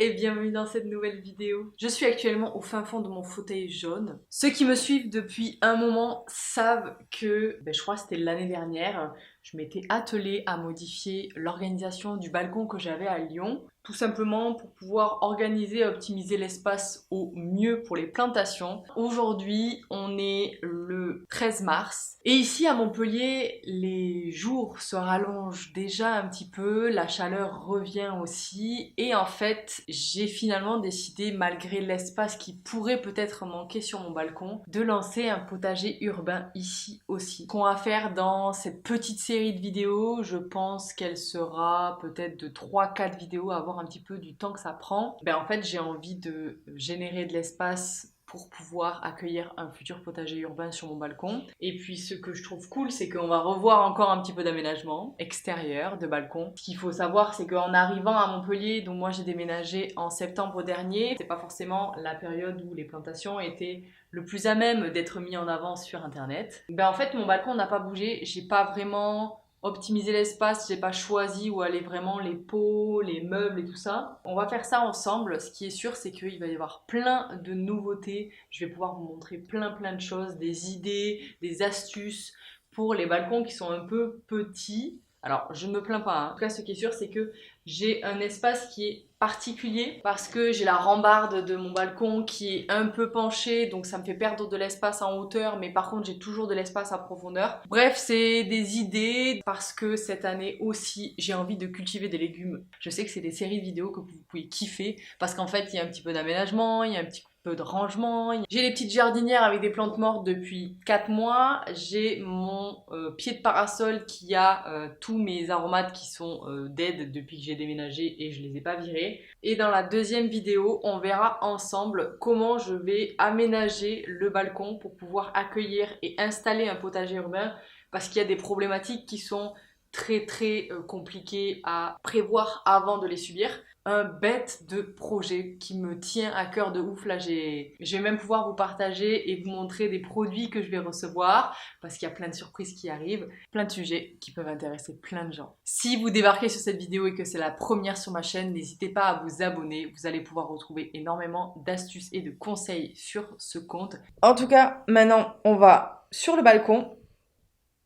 et bienvenue dans cette nouvelle vidéo. Je suis actuellement au fin fond de mon fauteuil jaune. Ceux qui me suivent depuis un moment savent que, je crois que c'était l'année dernière, je m'étais attelée à modifier l'organisation du balcon que j'avais à Lyon. Tout simplement pour pouvoir organiser et optimiser l'espace au mieux pour les plantations. Aujourd'hui, on est le 13 mars. Et ici à Montpellier, les jours se rallongent déjà un petit peu, la chaleur revient aussi. Et en fait, j'ai finalement décidé, malgré l'espace qui pourrait peut-être manquer sur mon balcon, de lancer un potager urbain ici aussi. Ce qu'on va faire dans cette petite série de vidéos, je pense qu'elle sera peut-être de 3-4 vidéos à voir un petit peu du temps que ça prend. En fait, j'ai envie de générer de l'espace pour pouvoir accueillir un futur potager urbain sur mon balcon. Et puis ce que je trouve cool, c'est qu'on va revoir encore un petit peu d'aménagement extérieur, de balcon. Ce qu'il faut savoir, c'est qu'en arrivant à Montpellier, dont moi j'ai déménagé en septembre dernier, c'est pas forcément la période où les plantations étaient le plus à même d'être mis en avant sur internet. En fait, mon balcon n'a pas bougé, j'ai pas vraiment optimiser l'espace, j'ai pas choisi où aller vraiment les pots, les meubles et tout ça. On va faire ça ensemble. Ce qui est sûr, c'est qu'il va y avoir plein de nouveautés. Je vais pouvoir vous montrer plein de choses, des idées, des astuces pour les balcons qui sont un peu petits. Alors, je ne me plains pas, hein. En tout cas, ce qui est sûr, c'est que j'ai un espace qui est particulier parce que j'ai la rambarde de mon balcon qui est un peu penchée, donc ça me fait perdre de l'espace en hauteur, mais par contre j'ai toujours de l'espace à profondeur. Bref, c'est des idées parce que cette année aussi j'ai envie de cultiver des légumes. Je sais que c'est des séries de vidéos que vous pouvez kiffer parce qu'en fait il y a un petit peu d'aménagement, il y a un petit peu de rangement. J'ai les petites jardinières avec des plantes mortes depuis 4 mois. J'ai mon pied de parasol qui a tous mes aromates qui sont dead depuis que j'ai déménagé et je les ai pas virés. Et dans la deuxième vidéo, on verra ensemble comment je vais aménager le balcon pour pouvoir accueillir et installer un potager urbain parce qu'il y a des problématiques qui sont très compliquées à prévoir avant de les subir. Un bête de projet qui me tient à cœur de ouf. Là, je vais même pouvoir vous partager et vous montrer des produits que je vais recevoir parce qu'il y a plein de surprises qui arrivent, plein de sujets qui peuvent intéresser plein de gens. Si vous débarquez sur cette vidéo et que c'est la première sur ma chaîne, n'hésitez pas à vous abonner. Vous allez pouvoir retrouver énormément d'astuces et de conseils sur ce compte. En tout cas, maintenant, on va sur le balcon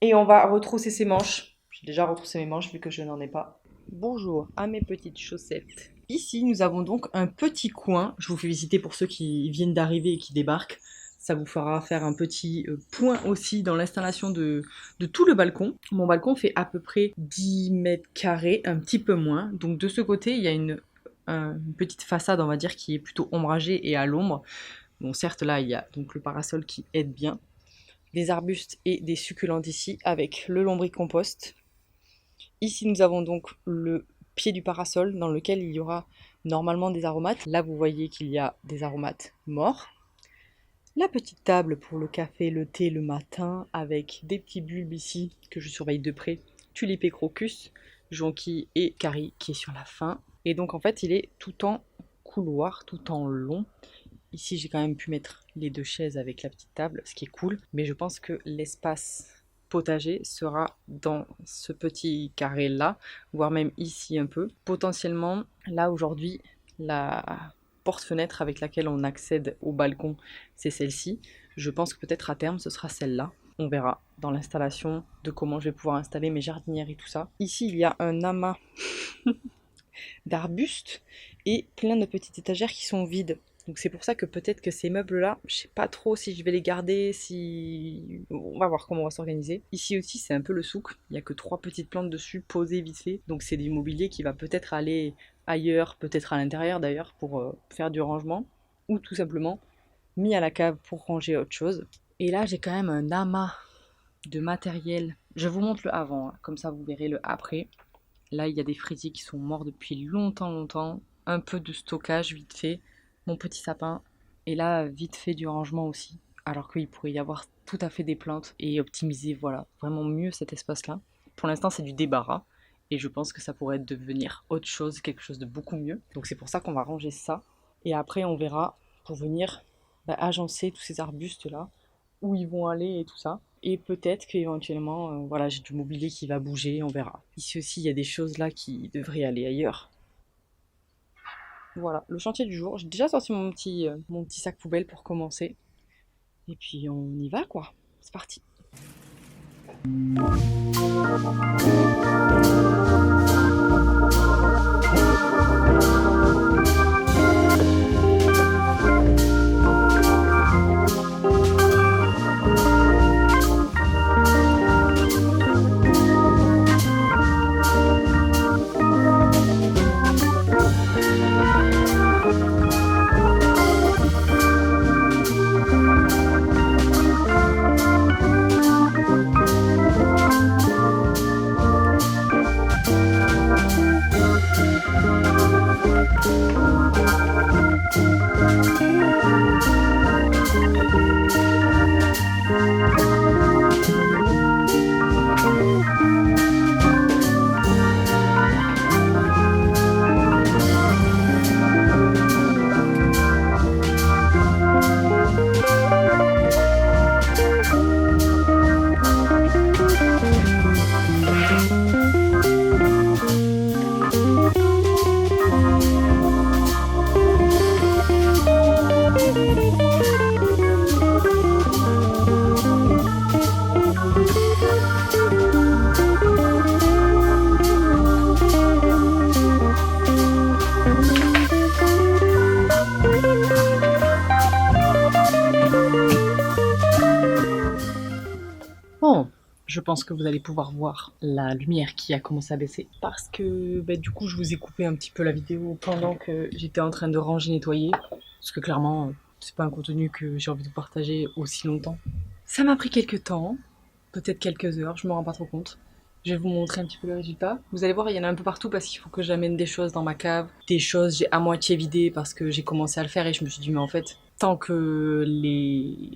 et on va retrousser ses manches. J'ai déjà retroussé mes manches vu que je n'en ai pas. Bonjour à mes petites chaussettes. Ici, nous avons donc un petit coin. Je vous fais visiter pour ceux qui viennent d'arriver et qui débarquent. Ça vous fera faire un petit point aussi dans l'installation de tout le balcon. Mon balcon fait à peu près 10 mètres carrés, un petit peu moins. Donc de ce côté, il y a une petite façade, on va dire, qui est plutôt ombragée et à l'ombre. Bon, certes, là, il y a donc le parasol qui aide bien. Des arbustes et des succulentes ici avec le lombricompost. Ici, nous avons donc le pied du parasol dans lequel il y aura normalement des aromates. Là, vous voyez qu'il y a des aromates morts. La petite table pour le café, le thé le matin avec des petits bulbes ici que je surveille de près. Tulipé crocus, jonquille et carie qui est sur la fin. Et donc en fait, il est tout en couloir, tout en long. Ici, j'ai quand même pu mettre les 2 chaises avec la petite table, ce qui est cool. Mais je pense que l'espace potager sera dans ce petit carré là, voire même ici un peu. Potentiellement, là aujourd'hui, la porte-fenêtre avec laquelle on accède au balcon, c'est celle-ci. Je pense que peut-être à terme, ce sera celle-là. On verra dans l'installation de comment je vais pouvoir installer mes jardinières et tout ça. Ici, il y a un amas d'arbustes et plein de petites étagères qui sont vides. Donc c'est pour ça que peut-être que ces meubles-là, je sais pas trop si je vais les garder, si... On va voir comment on va s'organiser. Ici aussi, c'est un peu le souk. Il n'y a que 3 petites plantes dessus, posées vite fait. Donc c'est du mobilier qui va peut-être aller ailleurs, peut-être à l'intérieur d'ailleurs, pour faire du rangement. Ou tout simplement mis à la cave pour ranger autre chose. Et là, j'ai quand même un amas de matériel. Je vous montre le avant, hein, comme ça vous verrez le après. Là, il y a des fraisiers qui sont morts depuis longtemps. Un peu de stockage vite fait. Mon petit sapin. Et là, vite fait du rangement aussi. Alors qu'il pourrait y avoir tout à fait des plantes et optimiser, voilà, vraiment mieux cet espace-là. Pour l'instant, c'est du débarras. Et je pense que ça pourrait devenir autre chose, quelque chose de beaucoup mieux. Donc c'est pour ça qu'on va ranger ça. Et après, on verra pour venir agencer tous ces arbustes-là, où ils vont aller et tout ça. Et peut-être qu'éventuellement, voilà, j'ai du mobilier qui va bouger, on verra. Ici aussi, il y a des choses là qui devraient aller ailleurs. Voilà, le chantier du jour. J'ai déjà sorti mon petit sac poubelle pour commencer. Et puis on y va quoi. C'est parti. Bon, je pense que vous allez pouvoir voir la lumière qui a commencé à baisser parce que du coup je vous ai coupé un petit peu la vidéo pendant que j'étais en train de ranger, nettoyer parce que clairement c'est pas un contenu que j'ai envie de partager aussi longtemps. Ça m'a pris quelques temps, peut-être quelques heures, je me rends pas trop compte. Je vais vous montrer un petit peu le résultat. Vous allez voir, il y en a un peu partout parce qu'il faut que j'amène des choses dans ma cave. Des choses j'ai à moitié vidées parce que j'ai commencé à le faire et je me suis dit mais en fait, tant que les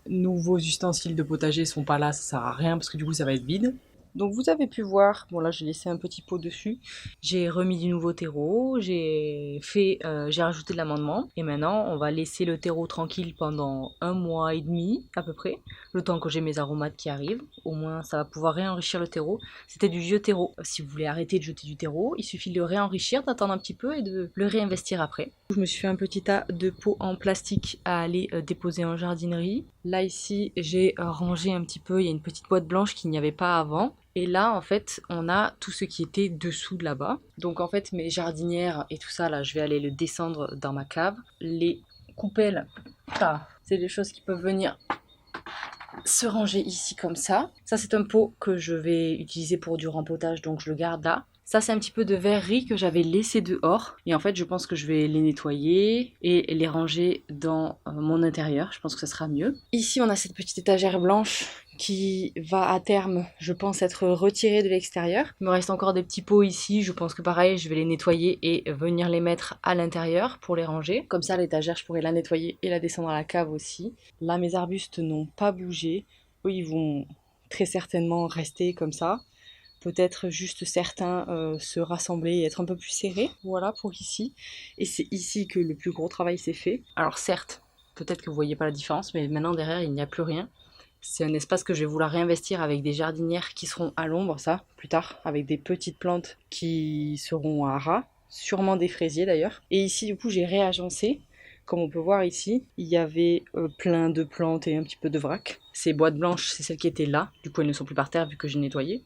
nouveaux ustensiles de potager sont pas là, ça sert à rien parce que du coup ça va être vide. Donc vous avez pu voir, bon là j'ai laissé un petit pot dessus, j'ai remis du nouveau terreau, j'ai rajouté de l'amendement et maintenant on va laisser le terreau tranquille pendant 1 mois et demi à peu près, le temps que j'ai mes aromates qui arrivent, au moins ça va pouvoir réenrichir le terreau. C'était du vieux terreau, si vous voulez arrêter de jeter du terreau, il suffit de le réenrichir, d'attendre un petit peu et de le réinvestir après. Je me suis fait un petit tas de pots en plastique à aller déposer en jardinerie. Là ici j'ai rangé un petit peu, il y a une petite boîte blanche qu'il n'y avait pas avant. Et là, en fait, on a tout ce qui était dessous de là-bas. Donc, en fait, mes jardinières et tout ça, là, je vais aller le descendre dans ma cave. Les coupelles, ça, c'est des choses qui peuvent venir se ranger ici comme ça. Ça, c'est un pot que je vais utiliser pour du rempotage, donc je le garde là. Ça, c'est un petit peu de verrerie que j'avais laissé dehors. Et en fait, je pense que je vais les nettoyer et les ranger dans mon intérieur. Je pense que ça sera mieux. Ici, on a cette petite étagère blanche qui va à terme, je pense, être retirée de l'extérieur. Il me reste encore des petits pots ici. Je pense que pareil, je vais les nettoyer et venir les mettre à l'intérieur pour les ranger. Comme ça, l'étagère, je pourrais la nettoyer et la descendre à la cave aussi. Là, mes arbustes n'ont pas bougé. Eux, ils vont très certainement rester comme ça. Peut-être juste certains se rassembler et être un peu plus serrés. Voilà pour ici. Et c'est ici que le plus gros travail s'est fait. Alors certes, peut-être que vous voyez pas la différence, mais maintenant derrière il n'y a plus rien. C'est un espace que je vais vouloir réinvestir avec des jardinières qui seront à l'ombre, ça, plus tard, avec des petites plantes qui seront à ras, sûrement des fraisiers d'ailleurs. Et ici, du coup, j'ai réagencé. Comme on peut voir ici, il y avait plein de plantes et un petit peu de vrac. Ces boîtes blanches, c'est celles qui étaient là. Du coup, elles ne sont plus par terre vu que j'ai nettoyé.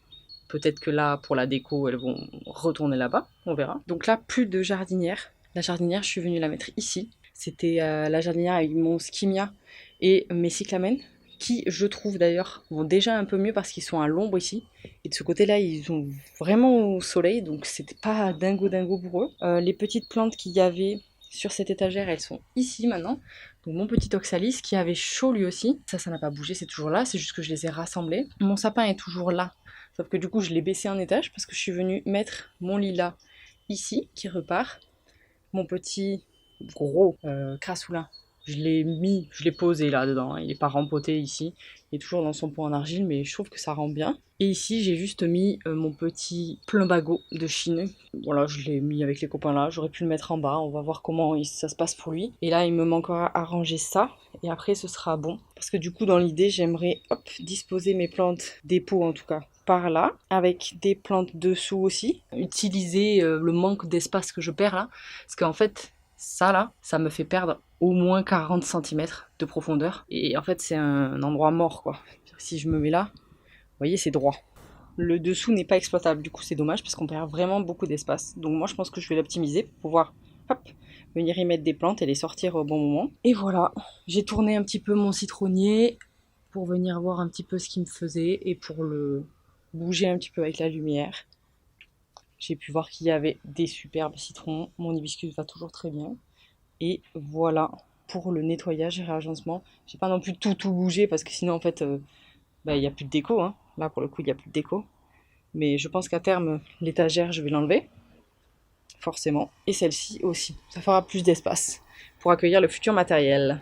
Peut-être que là, pour la déco, elles vont retourner là-bas, on verra. Donc là, plus de jardinière. La jardinière, je suis venue la mettre ici. C'était la jardinière avec mon skimia et mes cyclamènes, qui, je trouve d'ailleurs, vont déjà un peu mieux parce qu'ils sont à l'ombre ici. Et de ce côté-là, ils sont vraiment au soleil, donc c'était pas dingo pour eux. Les petites plantes qu'il y avait sur cette étagère, elles sont ici maintenant. Donc mon petit oxalis qui avait chaud lui aussi. Ça n'a pas bougé, c'est toujours là, c'est juste que je les ai rassemblés. Mon sapin est toujours là. Sauf que du coup, je l'ai baissé un étage parce que je suis venue mettre mon lilas ici, qui repart. Mon petit gros crassoulin, je l'ai posé là-dedans. Hein. Il n'est pas rempoté ici. Il est toujours dans son pot en argile, mais je trouve que ça rend bien. Et ici, j'ai juste mis mon petit plumbago de Chine. Voilà, je l'ai mis avec les copains là. J'aurais pu le mettre en bas. On va voir comment ça se passe pour lui. Et là, il me manquera à ranger ça. Et après, ce sera bon. Parce que du coup, dans l'idée, j'aimerais disposer mes plantes, des pots en tout cas, par là, avec des plantes dessous aussi. Utiliser le manque d'espace que je perds là, parce qu'en fait, ça là, ça me fait perdre au moins 40 cm de profondeur. Et en fait, c'est un endroit mort quoi. Si je me mets là, vous voyez, c'est droit. Le dessous n'est pas exploitable, du coup c'est dommage parce qu'on perd vraiment beaucoup d'espace. Donc moi je pense que je vais l'optimiser pour pouvoir hop, venir y mettre des plantes et les sortir au bon moment. Et voilà, j'ai tourné un petit peu mon citronnier pour venir voir un petit peu ce qu'il me faisait et pour le bouger un petit peu avec la lumière. J'ai pu voir qu'il y avait des superbes citrons, mon hibiscus va toujours très bien. Et voilà pour le nettoyage et réagencement. J'ai pas non plus tout bougé parce que sinon en fait il n'y a plus de déco. Hein. Là pour le coup il n'y a plus de déco. Mais je pense qu'à terme l'étagère je vais l'enlever. Forcément. Et celle-ci aussi. Ça fera plus d'espace pour accueillir le futur matériel.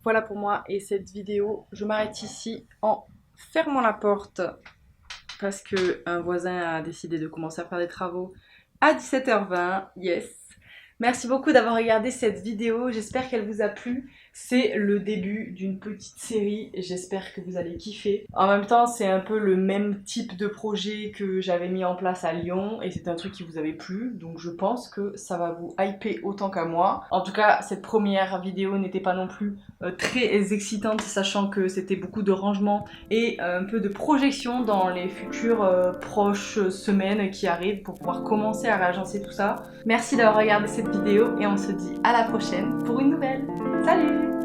Voilà pour moi et cette vidéo. Je m'arrête ici en fermant la porte parce que un voisin a décidé de commencer à faire des travaux à 17h20. Yes. Merci beaucoup d'avoir regardé cette vidéo. J'espère qu'elle vous a plu. C'est le début d'une petite série. J'espère que vous allez kiffer. En même temps, c'est un peu le même type de projet que j'avais mis en place à Lyon et c'est un truc qui vous avait plu. Donc je pense que ça va vous hyper autant qu'à moi. En tout cas, cette première vidéo n'était pas non plus très excitante, sachant que c'était beaucoup de rangement et un peu de projection dans les futures proches semaines qui arrivent pour pouvoir commencer à réagencer tout ça. Merci d'avoir regardé cette vidéo et on se dit à la prochaine pour une nouvelle. Salut!